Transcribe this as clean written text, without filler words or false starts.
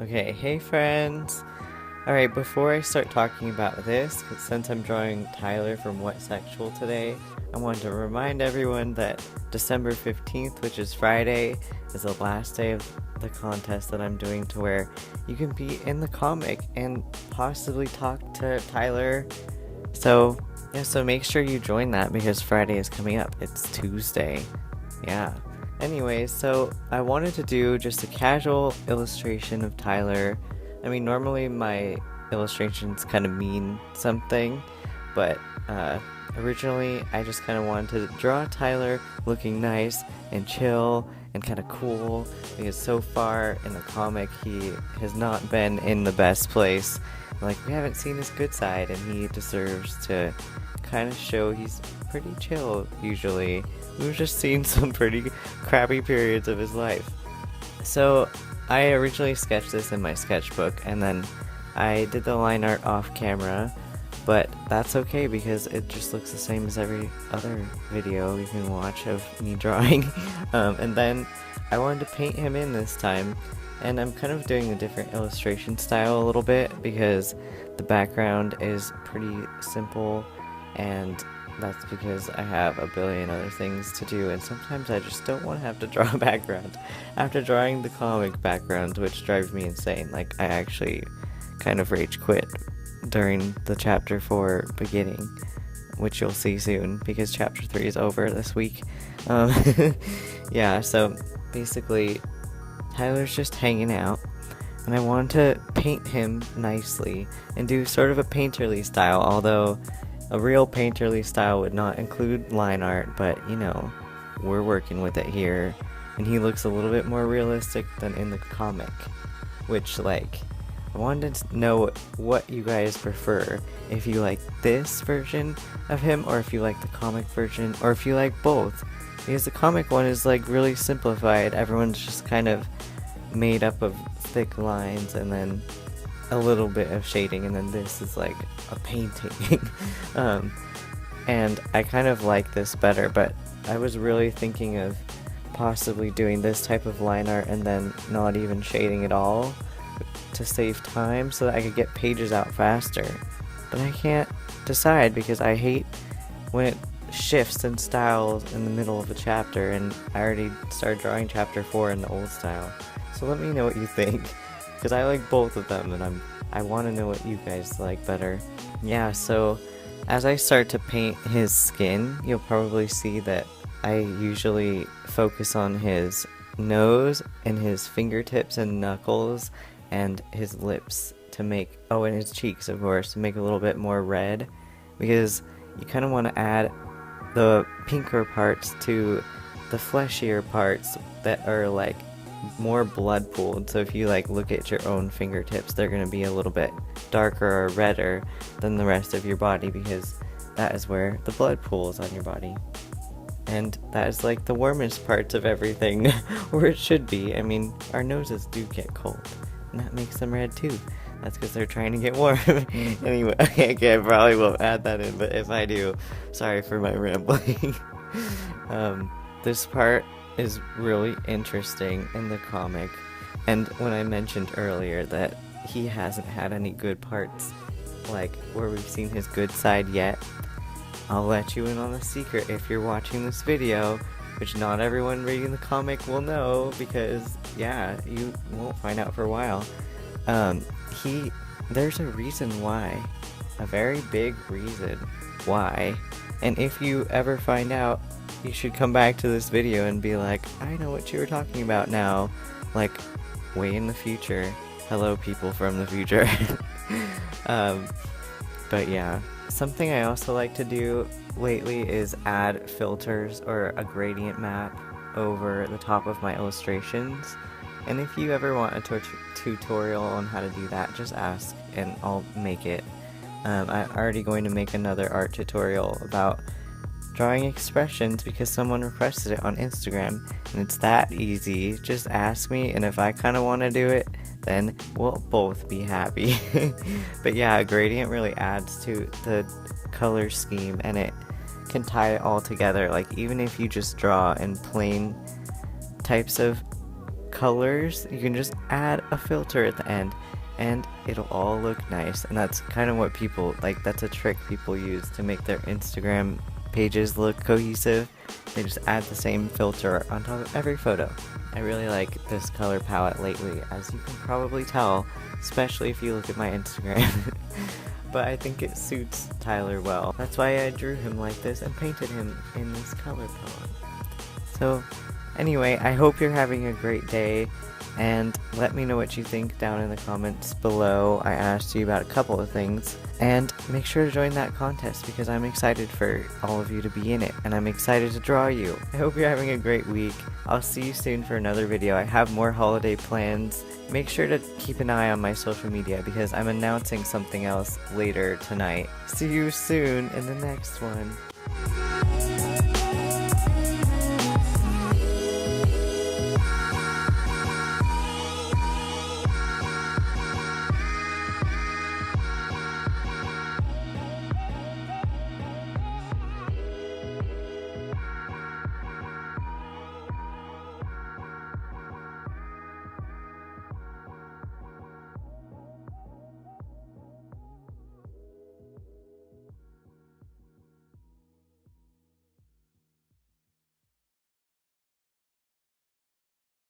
Okay, hey friends! Alright, before I start talking about this, 'cause since I'm drawing Tyler from What Sexual today, I want to remind everyone that December 15th, which is Friday, is the last day of the contest that I'm doing to where you can be in the comic and possibly talk to Tyler. So make sure you join that because Friday is coming up. It's Tuesday. Yeah. Anyways, so I wanted to do just a casual illustration of Tyler. I mean, normally my illustrations kind of mean something, but originally I just kind of wanted to draw Tyler looking nice and chill and kind of cool because so far in the comic he has not been in the best place. Like, we haven't seen his good side, and he deserves to kind of show he's pretty chill usually. We've just seen some pretty crappy periods of his life. So I originally sketched this in my sketchbook, and then I did the line art off camera, but that's okay because it just looks the same as every other video you can watch of me drawing. And then I wanted to paint him in this time, and I'm kind of doing a different illustration style a little bit because the background is pretty simple, and that's because I have a billion other things to do, and sometimes I just don't want to have to draw a background after drawing the comic backgrounds, which drives me insane. Like, I actually kind of rage quit during the chapter 4 beginning, which you'll see soon because chapter 3 is over this week. Yeah, so basically Tyler's just hanging out, and I wanted to paint him nicely and do sort of a painterly style, although a real painterly style would not include line art, but you know, we're working with it here, and he looks a little bit more realistic than in the comic, which, like, I wanted to know what you guys prefer, if you like this version of him, or if you like the comic version, or if you like both, because the comic one is like really simplified. Everyone's just kind of made up of thick lines and then a little bit of shading, and then this is like a painting. And I kind of like this better, but I was really thinking of possibly doing this type of line art and then not even shading at all to save time so that I could get pages out faster. But I can't decide because I hate when it shifts in styles in the middle of a chapter, and I already started drawing chapter 4 in the old style. So let me know what you think, because I like both of them, and I want to know what you guys like better. Yeah, so as I start to paint his skin, you'll probably see that I usually focus on his nose and his fingertips and knuckles and his lips to make, oh, and his cheeks, of course, to make a little bit more red, because you kind of want to add the pinker parts to the fleshier parts that are like more blood pooled. So if you like look at your own fingertips, they're going to be a little bit darker or redder than the rest of your body because that is where the blood pools on your body. And that is like the warmest parts of everything, where it should be. I mean, our noses do get cold, and that makes them red too. That's because they're trying to get warm. Anyway, okay, I probably won't add that in, but if I do, sorry for my rambling. This part is really interesting in the comic, and when I mentioned earlier that he hasn't had any good parts, like where we've seen his good side yet, I'll let you in on a secret if you're watching this video, which not everyone reading the comic will know because, yeah, you won't find out for a while. There's a reason why, a very big reason why, and if you ever find out, you should come back to this video and be like, I know what you were talking about now, like, way in the future. Hello, people from the future. But yeah, something I also like to do lately is add filters or a gradient map over the top of my illustrations. And if you ever want a tutorial on how to do that, just ask and I'll make it. I'm already going to make another art tutorial about drawing expressions because someone requested it on Instagram, and it's that easy. Just ask me, and if I kind of want to do it, then we'll both be happy. But yeah, a gradient really adds to the color scheme, and it can tie it all together. Like, even if you just draw in plain types of colors, you can just add a filter at the end and it'll all look nice. And that's kind of what people like, that's a trick people use to make their Instagram pages look cohesive. They just add the same filter on top of every photo. I really like this color palette lately, as you can probably tell, especially if you look at my Instagram. But I think it suits Tyler well. That's why I drew him like this and painted him in this color palette. So anyway, I hope you're having a great day, and let me know what you think down in the comments below. I asked you about a couple of things, and make sure to join that contest because I'm excited for all of you to be in it, and I'm excited to draw you. I hope you're having a great week. I'll see you soon for another video. I have more holiday plans. Make sure to keep an eye on my social media because I'm announcing something else later tonight. See you soon in the next one.